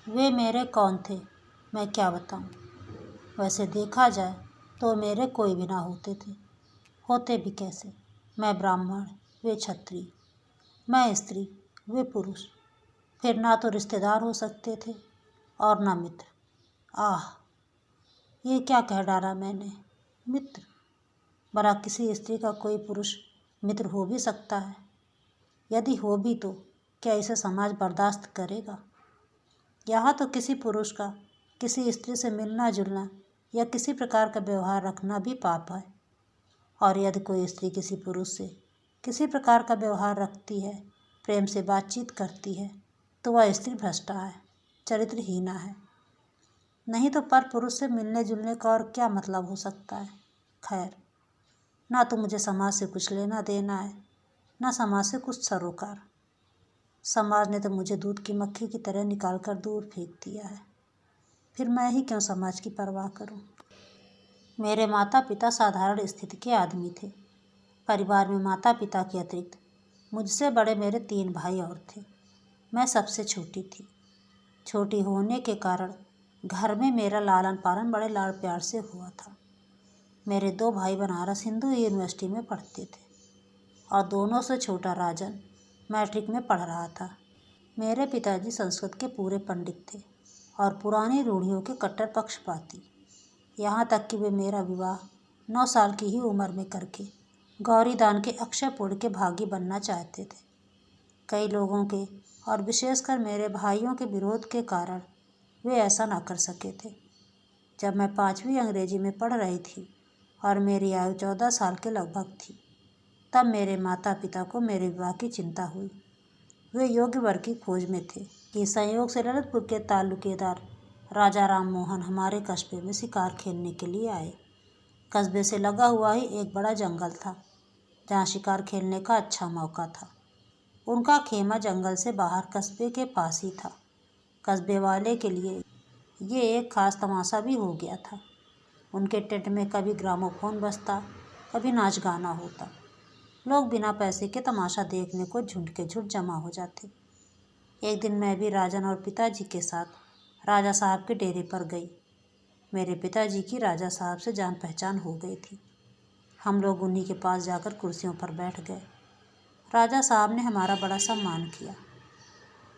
वे मेरे कौन थे, मैं क्या बताऊं। वैसे देखा जाए तो मेरे कोई भी ना होते थे। होते भी कैसे। मैं ब्राह्मण, वे क्षत्रिय। मैं स्त्री, वे पुरुष। फिर ना तो रिश्तेदार हो सकते थे और ना मित्र। आह, ये क्या कह डाला मैंने। मित्र। भला किसी स्त्री का कोई पुरुष मित्र हो भी सकता है? यदि हो भी तो क्या इसे समाज बर्दाश्त करेगा? यहाँ तो किसी पुरुष का किसी स्त्री से मिलना जुलना या किसी प्रकार का व्यवहार रखना भी पाप है। और यदि कोई स्त्री किसी पुरुष से किसी प्रकार का व्यवहार रखती है, प्रेम से बातचीत करती है, तो वह स्त्री भ्रष्टा है, चरित्रहीना है। नहीं तो पर पुरुष से मिलने जुलने का और क्या मतलब हो सकता है। खैर, ना तो मुझे समाज से कुछ लेना देना है, ना समाज से कुछ सरोकार। समाज ने तो मुझे दूध की मक्खी की तरह निकाल कर दूर फेंक दिया है। फिर मैं ही क्यों समाज की परवाह करूं। मेरे माता पिता साधारण स्थिति के आदमी थे। परिवार में माता पिता के अतिरिक्त मुझसे बड़े मेरे 3 भाई और थे। मैं सबसे छोटी थी। छोटी होने के कारण घर में मेरा लालन पालन बड़े लाड़ प्यार से हुआ था। मेरे 2 भाई बनारस हिंदू यूनिवर्सिटी में पढ़ते थे और दोनों से छोटा राजन मैट्रिक में पढ़ रहा था। मेरे पिताजी संस्कृत के पूरे पंडित थे और पुरानी रूढ़ियों के कट्टर पक्षपाती। यहाँ तक कि वे मेरा विवाह 9 साल की ही उम्र में करके गौरी दान के अक्षय पुण्य के भागी बनना चाहते थे। कई लोगों के और विशेषकर मेरे भाइयों के विरोध के कारण वे ऐसा ना कर सके थे। जब मैं 5वीं अंग्रेजी में पढ़ रही थी और मेरी आयु 14 साल के लगभग थी, तब मेरे माता पिता को मेरे विवाह की चिंता हुई। वे योग्य वर की खोज में थे कि संयोग से ललितपुर के तालुकेदार राजा राम मोहन हमारे कस्बे में शिकार खेलने के लिए आए। कस्बे से लगा हुआ ही एक बड़ा जंगल था जहाँ शिकार खेलने का अच्छा मौका था। उनका खेमा जंगल से बाहर कस्बे के पास ही था। कस्बे वाले के लिए ये एक खास तमाशा भी हो गया था। उनके टेंट में कभी ग्रामोफोन बजता, कभी नाच गाना होता। लोग बिना पैसे के तमाशा देखने को झुंड के झुंड जमा हो जाते। एक दिन मैं भी राजन और पिताजी के साथ राजा साहब के डेरे पर गई। मेरे पिताजी की राजा साहब से जान पहचान हो गई थी। हम लोग उन्हीं के पास जाकर कुर्सियों पर बैठ गए। राजा साहब ने हमारा बड़ा सम्मान किया।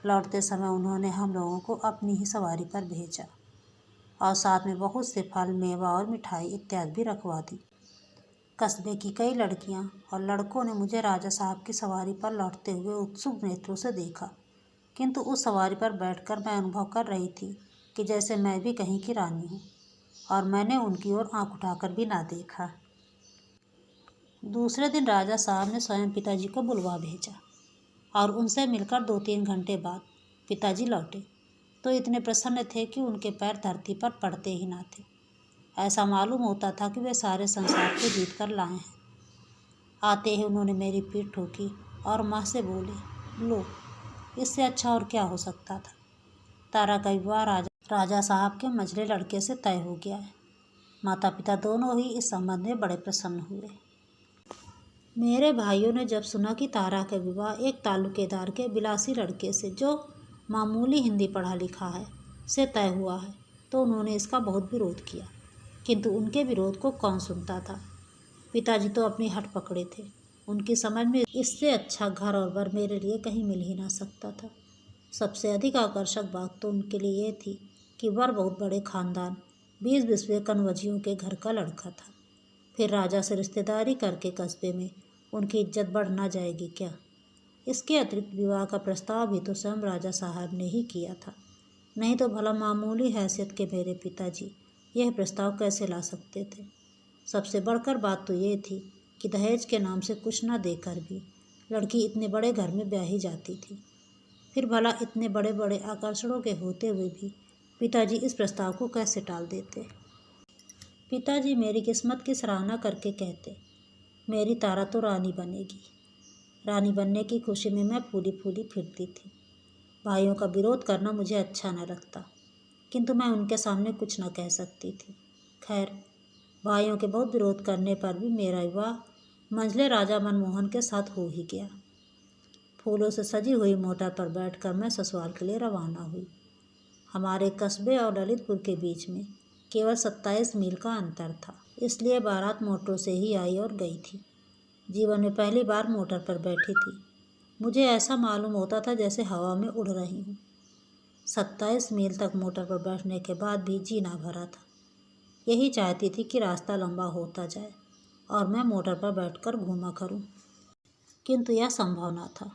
लौटते समय उन्होंने हम लोगों को अपनी ही सवारी पर भेजा और साथ में बहुत से फल, मेवा और मिठाई इत्यादि भी रखवा दी। कस्बे की कई लड़कियां और लड़कों ने मुझे राजा साहब की सवारी पर लौटते हुए उत्सुक नेत्रों से देखा, किंतु उस सवारी पर बैठकर मैं अनुभव कर रही थी कि जैसे मैं भी कहीं की रानी हूँ और मैंने उनकी ओर आंख उठाकर भी ना देखा। दूसरे दिन राजा साहब ने स्वयं पिताजी को बुलवा भेजा और उनसे मिलकर 2-3 घंटे बाद पिताजी लौटे तो इतने प्रसन्न थे कि उनके पैर धरती पर पड़ते ही ना थे। ऐसा मालूम होता था कि वे सारे संसार को जीत कर लाए हैं। आते ही उन्होंने मेरी पीठ ठोकी और माँ से बोले, लो, इससे अच्छा और क्या हो सकता था। तारा का विवाह राजा साहब के मझले लड़के से तय हो गया है। माता पिता दोनों ही इस संबंध में बड़े प्रसन्न हुए। मेरे भाइयों ने जब सुना कि तारा का विवाह एक तालुकेदार के बिलासी लड़के से, जो मामूली हिंदी पढ़ा लिखा है, से तय हुआ है, तो उन्होंने इसका बहुत विरोध किया। किंतु उनके विरोध को कौन सुनता था। पिताजी तो अपनी हट पकड़े थे। उनकी समझ में इससे अच्छा घर और वर मेरे लिए कहीं मिल ही ना सकता था। सबसे अधिक आकर्षक बात तो उनके लिए ये थी कि वर बहुत बड़े खानदान 20-20वें कनवजियों के घर का लड़का था। फिर राजा से रिश्तेदारी करके कस्बे में उनकी इज्जत बढ़ ना जाएगी क्या। इसके अतिरिक्त विवाह का प्रस्ताव भी तो स्वयं राजा साहब ने ही किया था। नहीं तो भला मामूली हैसियत के मेरे पिताजी यह प्रस्ताव कैसे ला सकते थे। सबसे बढ़कर बात तो ये थी कि दहेज के नाम से कुछ न देकर भी लड़की इतने बड़े घर में ब्याही जाती थी। फिर भला इतने बड़े बड़े आकर्षणों के होते हुए भी पिताजी इस प्रस्ताव को कैसे टाल देते। पिताजी मेरी किस्मत की सराहना करके कहते, मेरी तारा तो रानी बनेगी। रानी बनने की खुशी में मैं फूली फूली फिरती थी। भाइयों का विरोध करना मुझे अच्छा न लगता, किंतु मैं उनके सामने कुछ न कह सकती थी। खैर, भाइयों के बहुत विरोध करने पर भी मेरा विवाह मंझले राजा मनमोहन के साथ हो ही गया। फूलों से सजी हुई मोटर पर बैठकर मैं ससुराल के लिए रवाना हुई। हमारे कस्बे और ललितपुर के बीच में केवल 27 मील का अंतर था, इसलिए बारात मोटरों से ही आई और गई थी। जीवन में पहली बार मोटर पर बैठी थी। मुझे ऐसा मालूम होता था जैसे हवा में उड़ रही हूँ। 27 मील तक मोटर पर बैठने के बाद भी जीना भरा था। यही चाहती थी कि रास्ता लंबा होता जाए और मैं मोटर पर बैठकर घूमा करूं, किंतु यह संभव न था।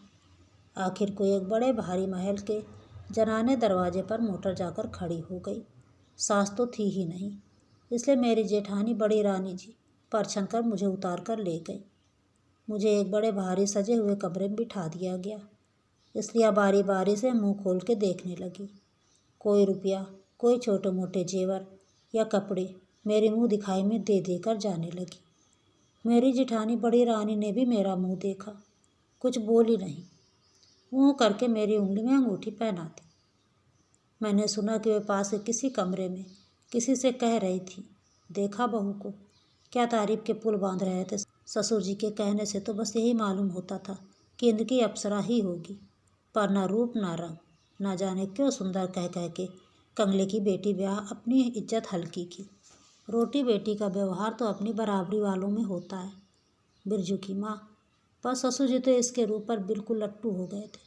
आखिर को एक बड़े भारी महल के जनाने दरवाजे पर मोटर जाकर खड़ी हो गई। सास तो थी ही नहीं, इसलिए मेरी जेठानी बड़ी रानी जी परछन कर मुझे उतार कर ले गई। मुझे एक बड़े भारी सजे हुए कमरे में बिठा दिया गया, इसलिए बारी बारी से मुंह खोल के देखने लगी। कोई रुपया, कोई छोटे मोटे जेवर या कपड़े मेरे मुंह दिखाई में दे देकर जाने लगी। मेरी जिठानी बड़ी रानी ने भी मेरा मुंह देखा, कुछ बोली नहीं, मुंह करके मेरी उंगली में अंगूठी पहना दी। मैंने सुना कि वे पास के किसी कमरे में किसी से कह रही थी, देखा बहू को, क्या तारीफ के पुल बांध रहे थे। ससुर जी के कहने से तो बस यही मालूम होता था कि इनकी अप्सरा ही होगी, पर ना रूप ना रंग, ना जाने क्यों सुंदर कह कह के कंगले की बेटी ब्याह अपनी इज्जत हल्की की। रोटी बेटी का व्यवहार तो अपनी बराबरी वालों में होता है। बिरजू की माँ, पर ससुर जी तो इसके रूप पर बिल्कुल लट्टू हो गए थे।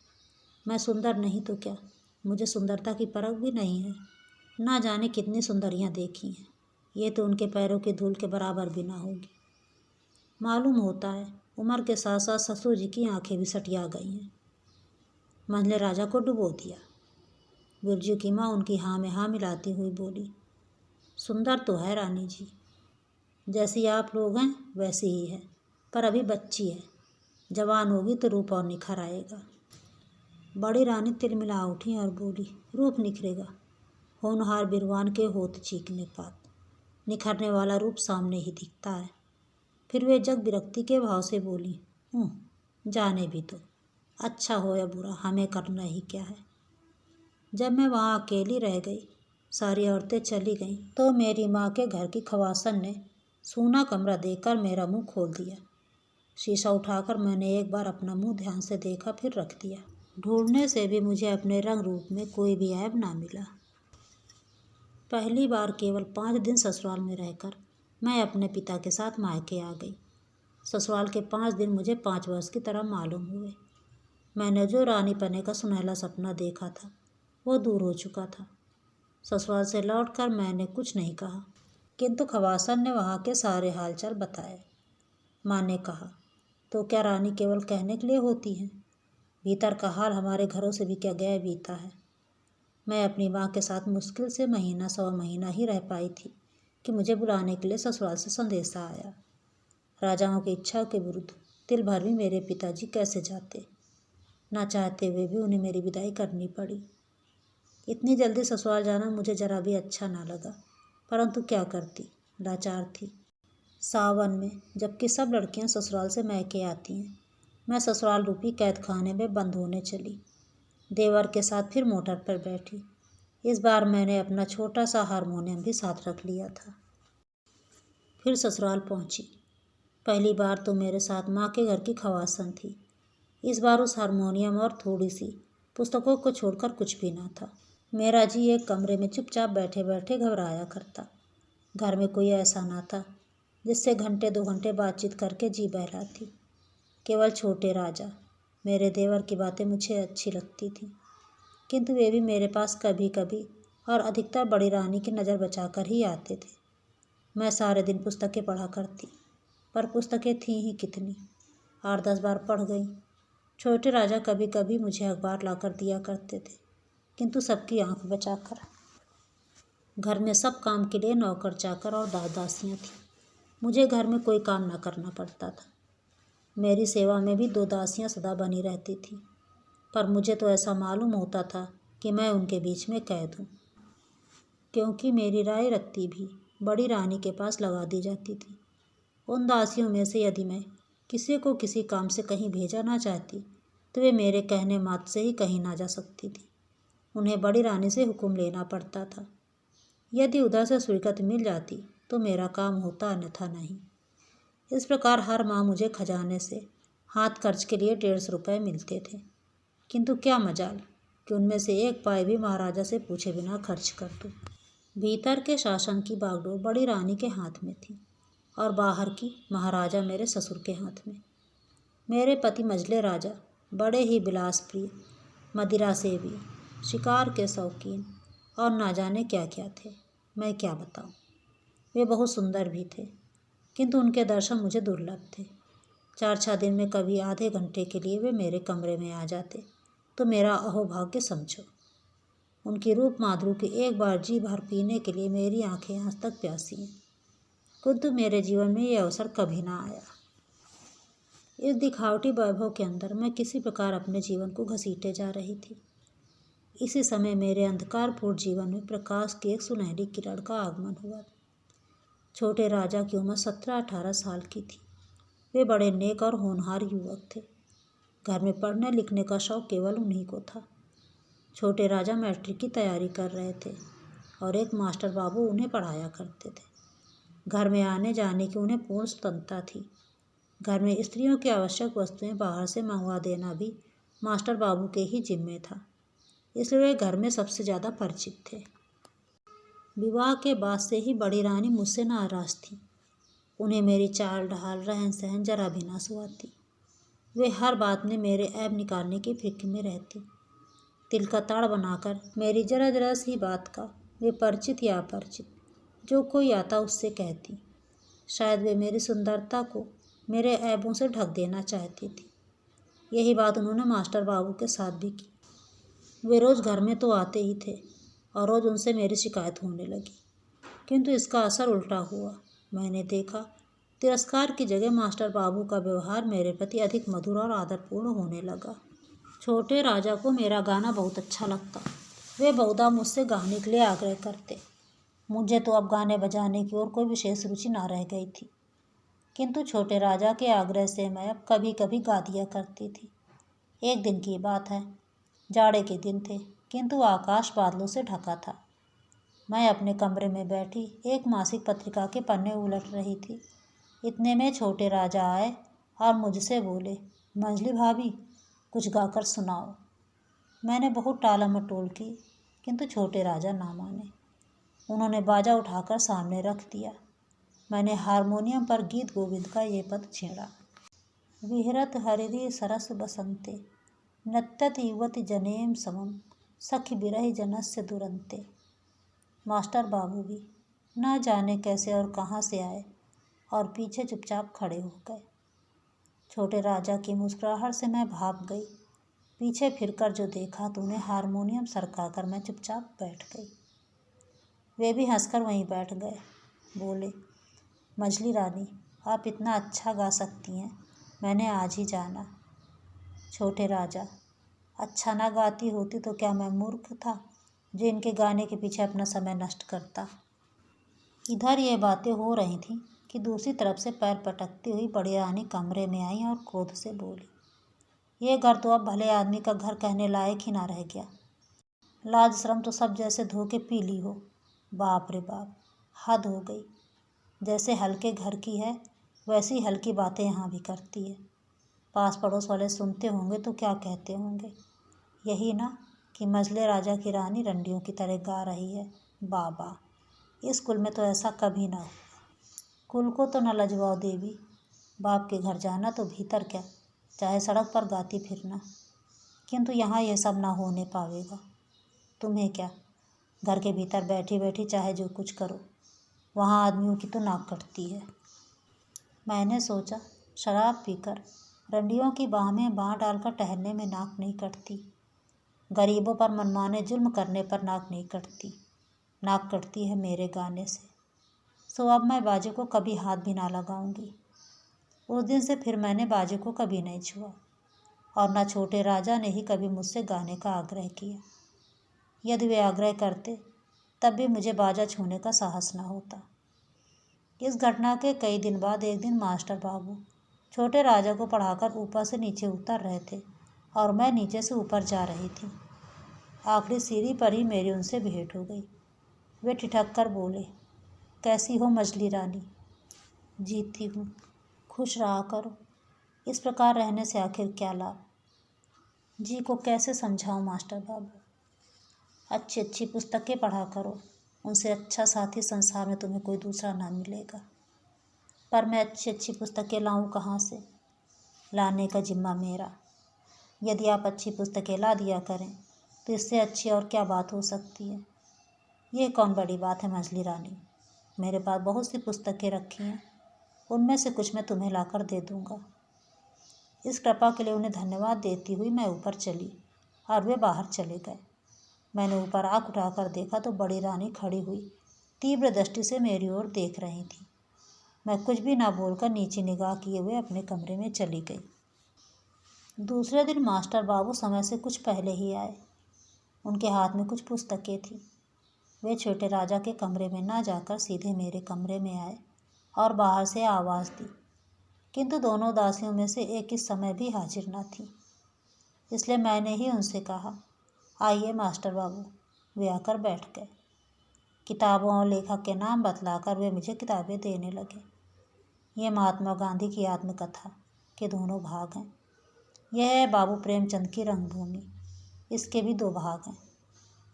मैं सुंदर नहीं तो क्या, मुझे सुंदरता की परख भी नहीं है। ना जाने कितनी सुंदरियाँ देखी हैं, ये तो उनके पैरों की धूल के बराबर भी ना होगी। मालूम होता है उम्र के साथ साथ ससुर जी की आंखें भी सटिया गई हैं। मंझले राजा को डुबो दिया। बिरजू की माँ उनकी हाँ में हाँ मिलाती हुई बोली, सुंदर तो है रानी जी, जैसी आप लोग हैं वैसी ही है, पर अभी बच्ची है, जवान होगी तो रूप और निखर आएगा। बड़ी रानी तिलमिला उठी और बोली, रूप निखरेगा, होनहार बिरवान के होत चीकने पात, निखरने वाला रूप सामने ही दिखता है। फिर वे जग विरक्ति के भाव से बोली, जाने भी तो, अच्छा हो या बुरा हमें करना ही क्या है। जब मैं वहाँ अकेली रह गई, सारी औरतें चली गईं, तो मेरी माँ के घर की खवासन ने सूना कमरा देकर मेरा मुंह खोल दिया। शीशा उठाकर मैंने एक बार अपना मुंह ध्यान से देखा, फिर रख दिया। ढूंढने से भी मुझे अपने रंग रूप में कोई भी ऐब ना मिला। पहली बार केवल 5 दिन ससुराल में रहकर मैं अपने पिता के साथ मायके आ गई। ससुराल के 5 दिन मुझे 5 वर्ष की तरह मालूम हुए। मैंने जो रानी पने का सुनहला सपना देखा था वो दूर हो चुका था। ससुराल से लौटकर मैंने कुछ नहीं कहा, किंतु खवासन ने वहाँ के सारे हालचाल बताए। माँ ने कहा, तो क्या रानी केवल कहने के लिए होती हैं? भीतर का हाल हमारे घरों से भी क्या गया बीता है। मैं अपनी माँ के साथ मुश्किल से महीना सवा महीना ही रह पाई थी कि मुझे बुलाने के लिए ससुराल से संदेशा आया। राजाओं की इच्छा के विरुद्ध तिल भर भी मेरे पिताजी कैसे जाते, ना चाहते हुए भी उन्हें मेरी विदाई करनी पड़ी। इतनी जल्दी ससुराल जाना मुझे जरा भी अच्छा ना लगा, परंतु क्या करती, लाचार थी। सावन में जबकि सब लड़कियां ससुराल से मैके आती हैं, मैं ससुराल रूपी कैद खाने में बंद होने चली। देवर के साथ फिर मोटर पर बैठी। इस बार मैंने अपना छोटा सा हारमोनियम भी साथ रख लिया था। फिर ससुराल पहुंची। पहली बार तो मेरे साथ माँ के घर की खवासन थी। इस बार उस हारमोनियम और थोड़ी सी पुस्तकों को छोड़कर कुछ भी ना था। मेरा जी एक कमरे में चुपचाप बैठे बैठे घबराया करता। घर में कोई ऐसा ना था जिससे घंटे 2 घंटे बातचीत करके जी बहलाती। केवल छोटे राजा, मेरे देवर की बातें मुझे अच्छी लगती थी, किंतु वे भी मेरे पास कभी कभी और अधिकतर बड़ी रानी की नज़र बचाकर ही आते थे। मैं सारे दिन पुस्तकें पढ़ा करती, पर पुस्तकें थीं ही कितनी, 8-10 बार पढ़ गई। छोटे राजा कभी कभी मुझे अखबार लाकर दिया करते थे, किंतु सबकी आंख बचाकर। घर में सब काम के लिए नौकर चाकर और दासियाँ थीं। मुझे घर में कोई काम ना करना पड़ता था। मेरी सेवा में भी 2 दासियाँ सदा बनी रहती थीं, पर मुझे तो ऐसा मालूम होता था कि मैं उनके बीच में कैद हूँ, क्योंकि मेरी राय रत्ती भी बड़ी रानी के पास लगा दी जाती थी। उन दासियों में से यदि मैं किसी को किसी काम से कहीं भेजा ना चाहती तो वे मेरे कहने मात्र से ही कहीं ना जा सकती थी। उन्हें बड़ी रानी से हुक्म लेना पड़ता था। यदि उधर से स्वीकृति मिल जाती तो मेरा काम होता, अन्यथा नहीं। इस प्रकार हर माह मुझे खजाने से हाथ खर्च के लिए 150 रुपये मिलते थे, किंतु क्या मजाल कि उनमें से एक पाई भी महाराजा से पूछे बिना खर्च कर दूं। भीतर के शासन की बागडोर बड़ी रानी के हाथ में थी और बाहर की महाराजा मेरे ससुर के हाथ में। मेरे पति मझले राजा बड़े ही विलासप्रिय, मदिरा सेवी, शिकार के शौकीन और ना जाने क्या क्या थे। मैं क्या बताऊं। वे बहुत सुंदर भी थे, किंतु उनके दर्शन मुझे दुर्लभ थे। 4-6 दिन में कभी आधे घंटे के लिए वे मेरे कमरे में आ जाते तो मेरा अहोभाग्य समझो। उनकी रूप माधुरी की एक बार जी भर पीने के लिए मेरी आंखें आज तक प्यासी हैं, किंतु मेरे जीवन में यह अवसर कभी ना आया। इस दिखावटी वैभव के अंदर मैं किसी प्रकार अपने जीवन को घसीटे जा रही थी। इसी समय मेरे अंधकारपूर्ण जीवन में प्रकाश की एक सुनहरी किरण का आगमन हुआ। छोटे राजा की उम्र 17-18 साल की थी। वे बड़े नेक और होनहार युवक थे। घर में पढ़ने लिखने का शौक केवल उन्हीं को था। छोटे राजा मैट्रिक की तैयारी कर रहे थे और एक मास्टर बाबू उन्हें पढ़ाया करते थे। घर में आने जाने की उन्हें पूर्ण स्वतंत्रता थी। घर में स्त्रियों की आवश्यक वस्तुएं बाहर से मंगवा देना भी मास्टर बाबू के ही जिम्मे था, इसलिए वे घर में सबसे ज़्यादा परिचित थे। विवाह के बाद से ही बड़ी रानी मुझसे नाराज़ थी। उन्हें मेरी चाल ढाल रहन सहन जरा भी ना सुहाती। वे हर बात में मेरे ऐब निकालने की फिक्र में रहती। तिल का ताड़ बनाकर मेरी जरा जरा सी बात का वे परिचित या अपरिचित जो कोई आता उससे कहती। शायद वे मेरी सुंदरता को मेरे ऐबों से ढक देना चाहती थी। यही बात उन्होंने मास्टर बाबू के साथ भी की। वे रोज़ घर में तो आते ही थे और रोज़ उनसे मेरी शिकायत होने लगी, किंतु इसका असर उल्टा हुआ। मैंने देखा तिरस्कार की जगह मास्टर बाबू का व्यवहार मेरे प्रति अधिक मधुर और आदरपूर्ण होने लगा। छोटे राजा को मेरा गाना बहुत अच्छा लगता। वे बहुधा मुझसे गाने के लिए आग्रह करते। मुझे तो अब गाने बजाने की ओर कोई विशेष रुचि ना रह गई थी, किंतु छोटे राजा के आग्रह से मैं अब कभी कभी गा दिया करती थी। एक दिन की बात है, जाड़े के दिन थे, किंतु आकाश बादलों से ढका था। मैं अपने कमरे में बैठी एक मासिक पत्रिका के पन्ने उलट रही थी। इतने में छोटे राजा आए और मुझसे बोले, मंजली भाभी, कुछ गाकर सुनाओ। मैंने बहुत टाला मटोल की, किंतु छोटे राजा ना माने। उन्होंने बाजा उठाकर सामने रख दिया। मैंने हारमोनियम पर गीत गोविंद का ये पद छेड़ा। विहरत हरिरी सरस बसंते, नृत्यत युवति जनेम समम, सखी बिरहि जनस्य दुरंते। मास्टर बाबू भी ना जाने कैसे और कहाँ से आए और पीछे चुपचाप खड़े हो गए। छोटे राजा की मुस्कुराहट से मैं भाग गई। पीछे फिरकर जो देखा तो उन्हें हारमोनियम सरकाकर मैं चुपचाप बैठ गई। वे भी हंसकर वहीं बैठ गए। बोले, मछली रानी, आप इतना अच्छा गा सकती हैं, मैंने आज ही जाना। छोटे राजा, अच्छा ना गाती होती तो क्या मैं मूर्ख था जो इनके गाने के पीछे अपना समय नष्ट करता। इधर ये बातें हो रही थीं कि दूसरी तरफ से पैर पटकती हुई बड़ी रानी कमरे में आई और क्रोध से बोली, ये घर तो अब भले आदमी का घर कहने लायक ही ना रह गया। लाज शर्म तो सब जैसे धो के पी ली हो। बाप रे बाप, हद हो गई। जैसे हल्के घर की है वैसी हल्की बातें यहाँ भी करती है। पास पड़ोस वाले सुनते होंगे तो क्या कहते होंगे, यही ना कि मझले राजा की रानी रंडियों की तरह गा रही है। बाबा, इस कुल में तो ऐसा कभी ना हो। कुल को तो न लजवाओ देवी। बाप के घर जाना तो भीतर क्या, चाहे सड़क पर गाती फिरना, किंतु यहाँ यह सब ना होने पावेगा। तुम्हें क्या, घर के भीतर बैठी बैठी चाहे जो कुछ करो, वहाँ आदमियों की तो नाक कटती है। मैंने सोचा, शराब पीकर रंडियों की बाह में बाह डालकर टहलने में नाक नहीं कटती, गरीबों पर मनमाने जुल्म करने पर नाक नहीं कटती, नाक कटती है मेरे गाने से। सो अब मैं बाजे को कभी हाथ भी ना लगाऊंगी। उस दिन से फिर मैंने बाजे को कभी नहीं छुआ और न छोटे राजा ने ही कभी मुझसे गाने का आग्रह किया। यदि वे आग्रह करते तब भी मुझे बाजा छूने का साहस न होता। इस घटना के कई दिन बाद एक दिन मास्टर बाबू छोटे राजा को पढ़ाकर ऊपर से नीचे उतर रहे थे और मैं नीचे से ऊपर जा रही थी। आखिरी सीढ़ी पर ही मेरी उनसे भेंट हो गई। वे ठिठक कर बोले, कैसी हो मछली रानी? जीती हूँ, खुश रहा करो। इस प्रकार रहने से आखिर क्या लाभ? जी को कैसे समझाऊं मास्टर बाबू। अच्छी अच्छी पुस्तकें पढ़ा करो, उनसे अच्छा साथी संसार में तुम्हें कोई दूसरा ना मिलेगा। पर मैं अच्छी अच्छी पुस्तकें लाऊं कहाँ से? लाने का जिम्मा मेरा। यदि आप अच्छी पुस्तकें ला दिया करें तो इससे अच्छी और क्या बात हो सकती है। ये कौन बड़ी बात है मछली रानी। मेरे पास बहुत सी पुस्तकें रखी हैं, उनमें से कुछ मैं तुम्हें लाकर दे दूँगा। इस कृपा के लिए उन्हें धन्यवाद देती हुई मैं ऊपर चली और वे बाहर चले गए। मैंने ऊपर आँख उठाकर देखा तो बड़ी रानी खड़ी हुई तीव्र दृष्टि से मेरी ओर देख रही थी। मैं कुछ भी ना बोलकर नीचे निगाह किए हुए अपने कमरे में चली गई। दूसरे दिन मास्टर बाबू समय से कुछ पहले ही आए। उनके हाथ में कुछ पुस्तकें थी। वे छोटे राजा के कमरे में ना जाकर सीधे मेरे कमरे में आए और बाहर से आवाज़ दी, किंतु दोनों दासियों में से एक इस समय भी हाजिर न थी। इसलिए मैंने ही उनसे कहा, आइए मास्टर बाबू। वे आकर बैठ गए। किताबों और लेखक के नाम बतलाकर वे मुझे किताबें देने लगे। ये महात्मा गांधी की आत्मकथा के दोनों भाग हैं। यह है बाबू प्रेमचंद की रंगभूमि, इसके भी 2 भाग हैं।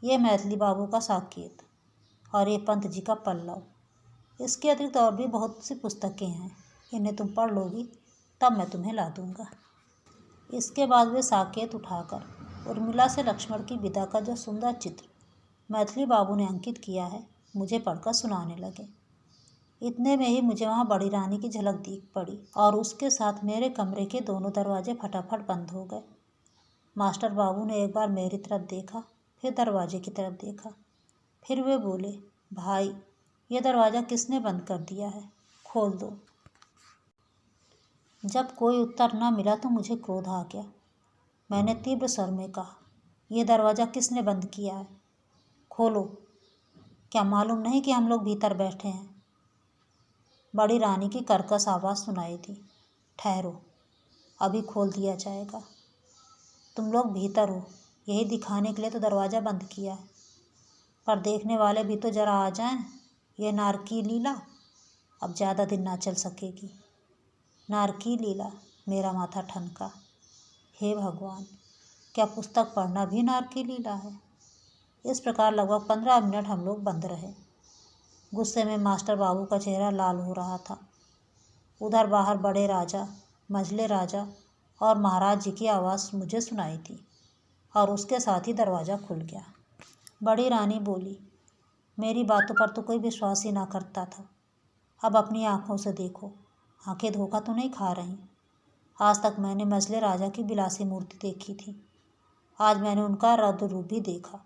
ये मैथिली बाबू का साकेत और ये पंत जी का पल्लव। इसके अतिरिक्त और भी बहुत सी पुस्तकें हैं, इन्हें तुम पढ़ लोगी तब मैं तुम्हें ला दूंगा। इसके बाद वे साकेत उठाकर उर्मिला से लक्ष्मण की विदा का जो सुंदर चित्र मैथिली बाबू ने अंकित किया है मुझे पढ़कर सुनाने लगे। इतने में ही मुझे वहाँ बड़ी रानी की झलक दिख पड़ी और उसके साथ मेरे कमरे के दोनों दरवाजे फटाफट बंद हो गए। मास्टर बाबू ने एक बार मेरी तरफ देखा, फिर दरवाजे की तरफ देखा। फिर वे बोले, भाई ये दरवाज़ा किसने बंद कर दिया है, खोल दो। जब कोई उत्तर न मिला तो मुझे क्रोध आ गया। मैंने तीव्र स्वर में कहा, यह दरवाज़ा किसने बंद किया है, खोलो। क्या मालूम नहीं कि हम लोग भीतर बैठे हैं। बड़ी रानी की कर्कश आवाज़ सुनाई दी, ठहरो, अभी खोल दिया जाएगा। तुम लोग भीतर हो यही दिखाने के लिए तो दरवाज़ा बंद किया है, पर देखने वाले भी तो जरा आ जाएं। ये नारकी लीला अब ज़्यादा दिन ना चल सकेगी। नारकी लीला, मेरा माथा ठनका। हे भगवान, क्या पुस्तक पढ़ना भी नारकी लीला है। इस प्रकार लगभग 15 मिनट हम लोग बंद रहे। गुस्से में मास्टर बाबू का चेहरा लाल हो रहा था। उधर बाहर बड़े राजा, मझले राजा और महाराज जी की आवाज़ मुझे सुनाई थी और उसके साथ ही दरवाज़ा खुल गया। बड़ी रानी बोली, मेरी बातों पर तो कोई विश्वास ही ना करता था। अब अपनी आँखों से देखो, आँखें धोखा तो नहीं खा रही। आज तक मैंने मझले राजा की बिलासी मूर्ति देखी थी, आज मैंने उनका रौद्र रूप भी देखा।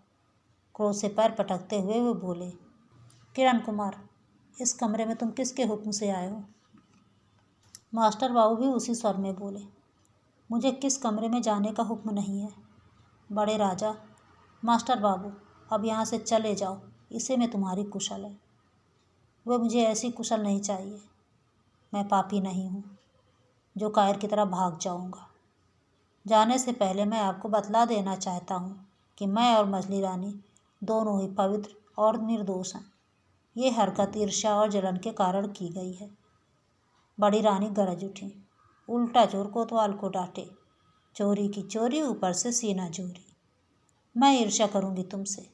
क्रोध से पैर पटकते हुए वे बोले, किरण कुमार, इस कमरे में तुम किसके हुक्म से आए हो। मास्टर बाबू भी उसी स्वर में बोले, मुझे किस कमरे में जाने का हुक्म नहीं है। बड़े राजा, मास्टर बाबू अब यहाँ से चले जाओ, इसे में तुम्हारी कुशल है। वह मुझे ऐसी कुशल नहीं चाहिए। मैं पापी नहीं हूँ जो कायर की तरह भाग जाऊँगा। जाने से पहले मैं आपको बतला देना चाहता हूँ कि मैं और मछली रानी दोनों ही पवित्र और निर्दोष हैं। ये हरकत ईर्ष्या और जलन के कारण की गई है। बड़ी रानी गरज उठी, उल्टा चोर कोतवाल को डांटे, चोरी की चोरी ऊपर से सीना चोरी। मैं ईर्ष्या करूँगी तुमसे।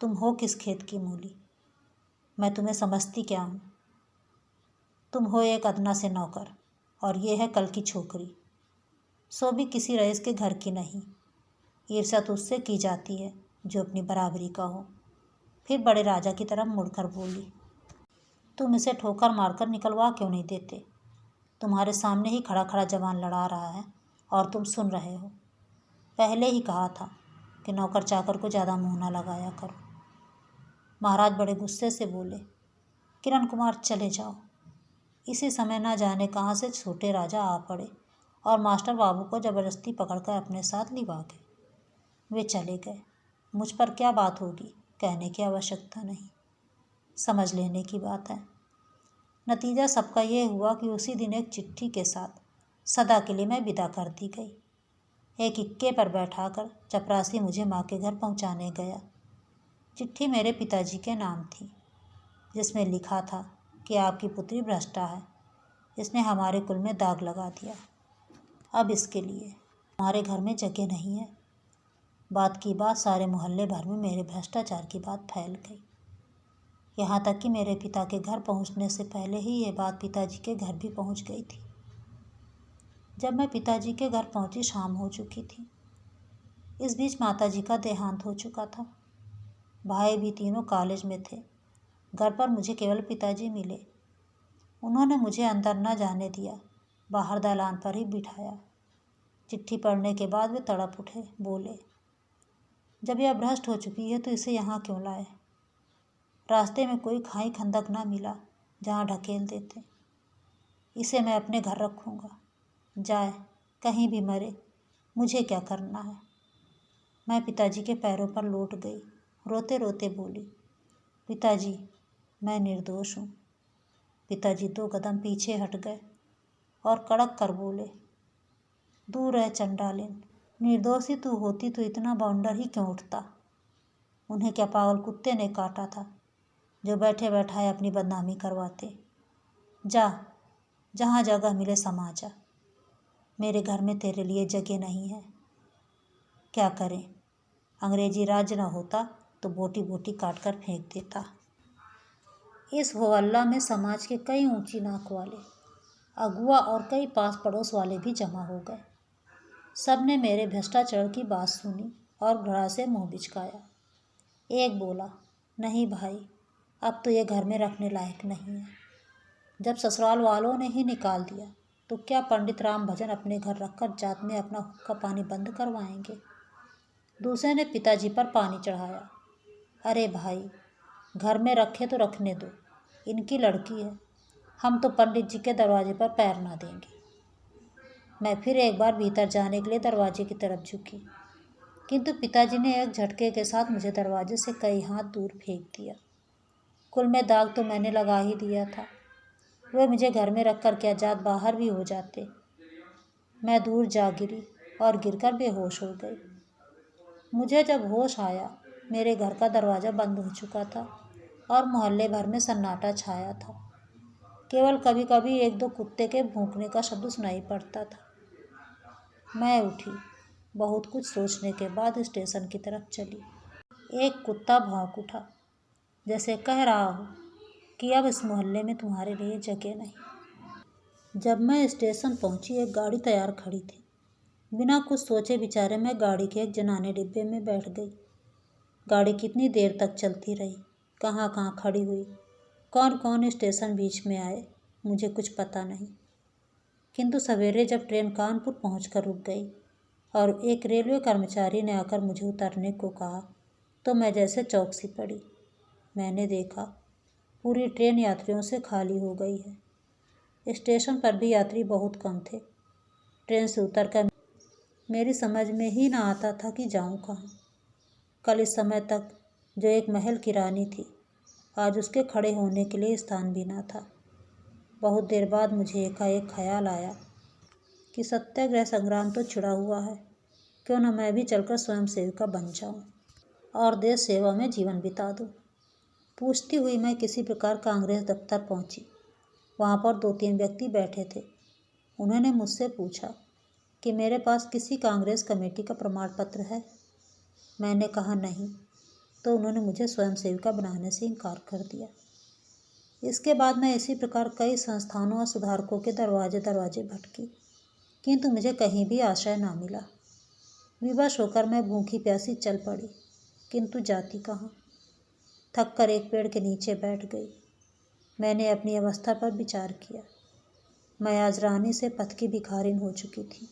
तुम हो किस खेत की मूली, मैं तुम्हें समझती क्या हूँ। तुम हो एक अदना से नौकर और ये है कल की छोकरी, सो भी किसी रईस के घर की नहीं। ईर्ष्या तो उससे की जाती है जो अपनी बराबरी का हो। फिर बड़े राजा की तरफ मुड़कर बोली, तुम इसे ठोकर मारकर निकलवा क्यों नहीं देते। तुम्हारे सामने ही खड़ा खड़ा जवान लड़ा रहा है और तुम सुन रहे हो। पहले ही कहा था कि नौकर चाकर को ज़्यादा मुँह ना लगाया करो। महाराज बड़े गुस्से से बोले, किरण कुमार चले जाओ। इसी समय ना जाने कहाँ से छोटे राजा आ पड़े और मास्टर बाबू को ज़बरदस्ती पकड़कर अपने साथ लिवा गए। वे चले गए। मुझ पर क्या बात होगी कहने की आवश्यकता नहीं, समझ लेने की बात है। नतीजा सबका ये हुआ कि उसी दिन एक चिट्ठी के साथ सदा के लिए मैं विदा कर दी गई। एक इक्के पर बैठाकर चपरासी मुझे माँ के घर पहुँचाने गया। चिट्ठी मेरे पिताजी के नाम थी, जिसमें लिखा था कि आपकी पुत्री भ्रष्टा है, इसने हमारे कुल में दाग लगा दिया। अब इसके लिए हमारे घर में जगह नहीं है। बात की बात सारे मोहल्ले भर में मेरे भ्रष्टाचार की बात फैल गई। यहाँ तक कि मेरे पिता के घर पहुँचने से पहले ही ये बात पिताजी के घर भी पहुँच गई थी। जब मैं पिताजी के घर पहुँची शाम हो चुकी थी। इस बीच माताजी का देहांत हो चुका था। भाई भी तीनों कॉलेज में थे। घर पर मुझे केवल पिताजी मिले। उन्होंने मुझे अंदर न जाने दिया, बाहर दालान पर ही बिठाया। चिट्ठी पढ़ने के बाद वे तड़प उठे, बोले, जब यह भ्रष्ट हो चुकी है तो इसे यहाँ क्यों लाए? रास्ते में कोई खाई खंदक ना मिला जहाँ ढकेल देते। इसे मैं अपने घर रखूँगा, जाए कहीं भी मरे, मुझे क्या करना है। मैं पिताजी के पैरों पर लौट गई, रोते रोते बोली, पिताजी मैं निर्दोष हूँ। पिताजी 2 कदम पीछे हट गए और कड़क कर बोले, दूर है चंडालिन, निर्दोष ही तू होती तो इतना बाउंडर ही क्यों उठता? उन्हें क्या पागल कुत्ते ने काटा था जो बैठे बैठाए अपनी बदनामी करवाते? जा, जहाँ जगह मिले समा जा। मेरे घर में तेरे लिए जगह नहीं है। क्या करें, अंग्रेजी राज्य न होता तो बोटी बोटी काट कर फेंक देता। इस होहल्ला में समाज के कई ऊंची नाक वाले, अगुआ और कई पास पड़ोस वाले भी जमा हो गए। सबने मेरे भ्रष्टाचार की बात सुनी और घृणा से मुंह बिचकाया। एक बोला, नहीं भाई, अब तो ये घर में रखने लायक नहीं है। जब ससुराल वालों ने ही निकाल दिया तो क्या पंडित राम भजन अपने घर रखकर जात में अपना हुक्का पानी बंद करवाएंगे? दूसरे ने पिताजी पर पानी चढ़ाया, अरे भाई, घर में रखे तो रखने दो, इनकी लड़की है, हम तो पंडित जी के दरवाजे पर पैर ना देंगे। मैं फिर एक बार भीतर जाने के लिए दरवाजे की तरफ झुकी, किंतु पिताजी ने एक झटके के साथ मुझे दरवाजे से कई हाथ दूर फेंक दिया। कुल में दाग तो मैंने लगा ही दिया था। वे मुझे घर में रखकर क्या जात बाहर भी हो जाते। मैं दूर जा गिरी और गिरकर बेहोश हो गई। मुझे जब होश आया, मेरे घर का दरवाज़ा बंद हो चुका था और मोहल्ले भर में सन्नाटा छाया था। केवल कभी कभी 1-2 कुत्ते के भौंकने का शब्द सुनाई पड़ता था। मैं उठी, बहुत कुछ सोचने के बाद स्टेशन की तरफ चली। एक कुत्ता भौंक उठा, जैसे कह रहा हो कि अब इस मोहल्ले में तुम्हारे लिए जगह नहीं। जब मैं स्टेशन पहुंची, एक गाड़ी तैयार खड़ी थी। बिना कुछ सोचे विचारे मैं गाड़ी के एक जनाने डिब्बे में बैठ गई। गाड़ी कितनी देर तक चलती रही, कहाँ कहाँ खड़ी हुई, कौन कौन स्टेशन बीच में आए, मुझे कुछ पता नहीं। किंतु सवेरे जब ट्रेन कानपुर पहुंचकर रुक गई और एक रेलवे कर्मचारी ने आकर मुझे उतरने को कहा तो मैं जैसे चौंक सी पड़ी। मैंने देखा पूरी ट्रेन यात्रियों से खाली हो गई है। स्टेशन पर भी यात्री बहुत कम थे। ट्रेन से उतरकर मेरी समझ में ही ना आता था कि जाऊं कहाँ। कल इस समय तक जो एक महल की रानी थी, आज उसके खड़े होने के लिए स्थान भी ना था। बहुत देर बाद मुझे एकाएक ख्याल आया कि सत्याग्रह संग्राम तो छिड़ा हुआ है, क्यों न मैं भी चलकर स्वयं सेविका बन जाऊं और देश सेवा में जीवन बिता दूं। पूछती हुई मैं किसी प्रकार कांग्रेस दफ्तर पहुंची। वहां पर 2-3 व्यक्ति बैठे थे। उन्होंने मुझसे पूछा कि मेरे पास किसी कांग्रेस कमेटी का प्रमाण पत्र है। मैंने कहा नहीं, तो उन्होंने मुझे स्वयं सेविका बनाने से इनकार कर दिया। इसके बाद मैं इसी प्रकार कई संस्थानों और सुधारकों के दरवाजे दरवाजे भटकी, किंतु मुझे कहीं भी आश्रय ना मिला। विवश होकर मैं भूखी प्यासी चल पड़ी, किंतु जाती कहाँ। थक कर एक पेड़ के नीचे बैठ गई। मैंने अपनी अवस्था पर विचार किया। मैं आज रानी से पथ की भिखारिन हो चुकी थी।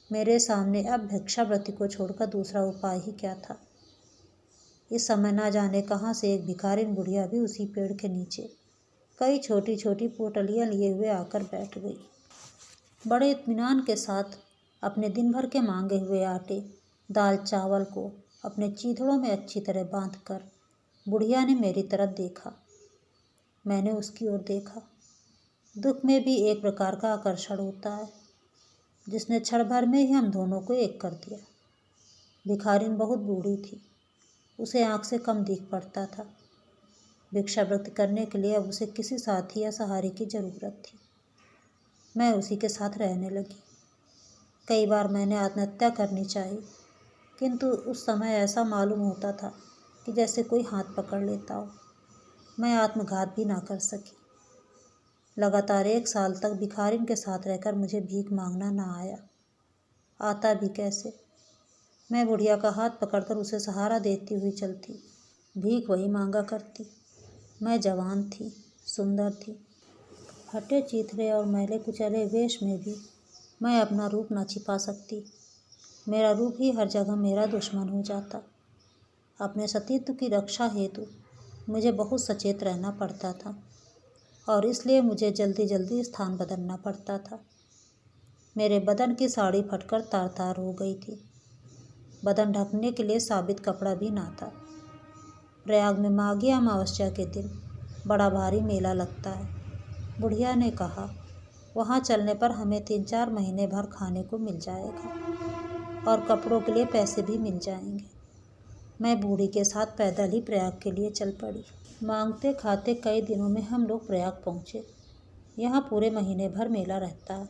मेरे सामने अब भिक्षावृत्ति को छोड़कर दूसरा उपाय ही क्या था। इस समय ना जाने कहाँ से एक भिखारिन बुढ़िया भी उसी पेड़ के नीचे कई छोटी छोटी पोटलियाँ लिए हुए आकर बैठ गई। बड़े इत्मीनान के साथ अपने दिन भर के मांगे हुए आटे, दाल चावल को अपने चीथड़ों में अच्छी तरह बांधकर बुढ़िया ने मेरी तरफ देखा। मैंने उसकी ओर देखा। दुख में भी एक प्रकार का आकर्षण होता है, जिसने क्षण भर में ही हम दोनों को एक कर दिया। भिखारिन बहुत बूढ़ी थी, उसे आँख से कम दिख पड़ता था। भिक्षावृत्ति करने के लिए अब उसे किसी साथी या सहारे की जरूरत थी। मैं उसी के साथ रहने लगी। कई बार मैंने आत्महत्या करनी चाहिए, किंतु उस समय ऐसा मालूम होता था कि जैसे कोई हाथ पकड़ लेता हो। मैं आत्मघात भी ना कर सकी। लगातार 1 साल तक भिखारिन के साथ रहकर मुझे भीख मांगना ना आया। आता भी कैसे? मैं बुढ़िया का हाथ पकड़कर उसे सहारा देती हुई चलती, भीख वही मांगा करती। मैं जवान थी, सुंदर थी। फटे चीथड़े और मैले कुचले वेश में भी मैं अपना रूप न छिपा सकती। मेरा रूप ही हर जगह मेरा दुश्मन हो जाता। अपने सतीत्व की रक्षा हेतु मुझे बहुत सचेत रहना पड़ता था और इसलिए मुझे जल्दी जल्दी स्थान बदलना पड़ता था। मेरे बदन की साड़ी फटकर तार तार हो गई थी। बदन ढकने के लिए साबित कपड़ा भी ना था। प्रयाग में माघी अमावस्या के दिन बड़ा भारी मेला लगता है। बुढ़िया ने कहा, वहाँ चलने पर हमें 3-4 महीने भर खाने को मिल जाएगा और कपड़ों के लिए पैसे भी मिल जाएंगे। मैं बूढ़ी के साथ पैदल ही प्रयाग के लिए चल पड़ी। मांगते खाते कई दिनों में हम लोग प्रयाग पहुँचे। यहाँ पूरे महीने भर मेला रहता है।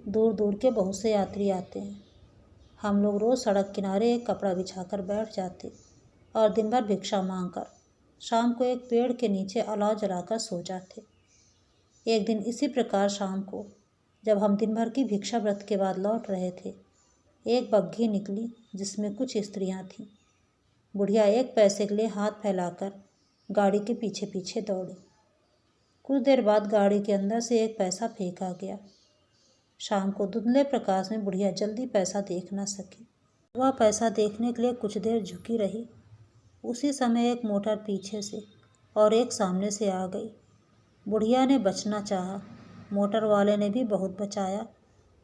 दूर दूर के बहुत से यात्री आते हैं। हम लोग रोज़ सड़क किनारे एक कपड़ा बिछाकर बैठ जाते और दिन भर भिक्षा मांगकर शाम को एक पेड़ के नीचे अलाव जलाकर सो जाते। एक दिन इसी प्रकार शाम को जब हम दिन भर की भिक्षा व्रत के बाद लौट रहे थे, एक बग्घी निकली जिसमें कुछ स्त्रियां थीं। बुढ़िया एक पैसे के लिए हाथ फैलाकर गाड़ी के पीछे पीछे दौड़ी। कुछ देर बाद गाड़ी के अंदर से एक पैसा फेंका गया। शाम को धुंधले प्रकाश में बुढ़िया जल्दी पैसा देख न सकी। वह पैसा देखने के लिए कुछ देर झुकी रही। उसी समय एक मोटर पीछे से और एक सामने से आ गई। बुढ़िया ने बचना चाहा। मोटर वाले ने भी बहुत बचाया,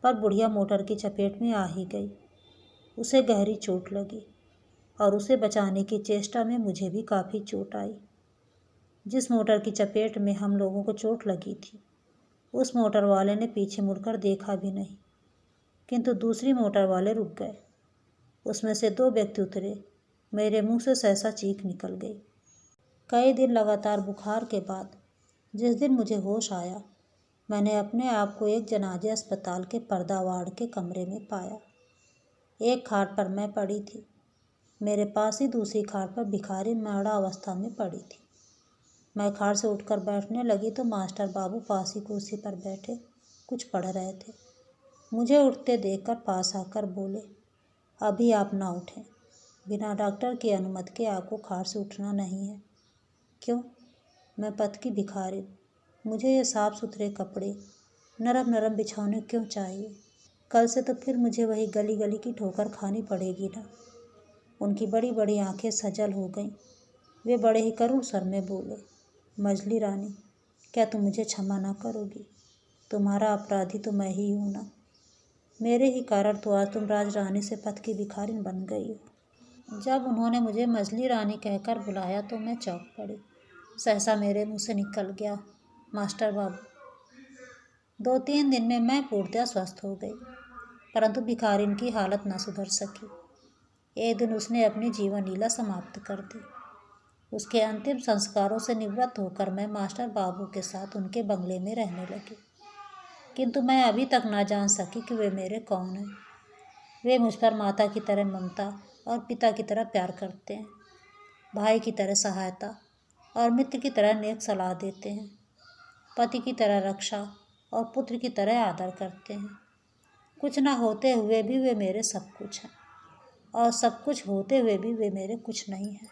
पर बुढ़िया मोटर की चपेट में आ ही गई। उसे गहरी चोट लगी और उसे बचाने की चेष्टा में मुझे भी काफ़ी चोट आई। जिस मोटर की चपेट में हम लोगों को चोट लगी थी, उस मोटर वाले ने पीछे मुड़कर देखा भी नहीं, किंतु दूसरी मोटर वाले रुक गए। उसमें से 2 व्यक्ति उतरे। मेरे मुंह से सहसा चीख निकल गई। कई दिन लगातार बुखार के बाद जिस दिन मुझे होश आया, मैंने अपने आप को एक जनाजे अस्पताल के पर्दा वार्ड के कमरे में पाया। एक खाट पर मैं पड़ी थी। मेरे पास ही दूसरी खाट पर भिखारी मृदा अवस्था में पड़ी थी। मैं खाट से उठकर बैठने लगी तो मास्टर बाबू पास ही कुर्सी पर बैठे कुछ पढ़ रहे थे। मुझे उठते देखकर पास आकर बोले, अभी आप ना उठें। बिना डॉक्टर की अनुमति के आपको खाट से उठना नहीं है। क्यों? मैं पथ की भिखारी, मुझे ये साफ सुथरे कपड़े, नरम नरम बिछौने क्यों चाहिए? कल से तो फिर मुझे वही गली गली की ठोकर खानी पड़ेगी ना। उनकी बड़ी बड़ी आंखें सजल हो गईं। वे बड़े ही करुण स्वर में बोले, मजली रानी, क्या तुम मुझे क्षमा ना करोगी? तुम्हारा अपराधी तो मैं ही हूँ ना। मेरे ही कारण तो आज तुम राजरानी से पथ की भिखारिन बन गई हो। जब उन्होंने मुझे मजली रानी कहकर बुलाया तो मैं चौंक पड़ी। सहसा मेरे मुंह से निकल गया, मास्टर बाबू। 2-3 दिन में मैं पूर्णतः स्वस्थ हो गई, परंतु भिखारिन की हालत न सुधर सकी। एक दिन उसने अपनी जीवन लीला समाप्त कर दी। उसके अंतिम संस्कारों से निवृत्त होकर मैं मास्टर बाबू के साथ उनके बंगले में रहने लगी, किंतु मैं अभी तक ना जान सकी कि वे मेरे कौन हैं। वे मुझ पर माता की तरह ममता और पिता की तरह प्यार करते हैं, भाई की तरह सहायता और मित्र की तरह नेक सलाह देते हैं, पति की तरह रक्षा और पुत्र की तरह आदर करते हैं। कुछ ना होते हुए भी वे मेरे सब कुछ हैं और सब कुछ होते हुए भी वे मेरे कुछ नहीं हैं।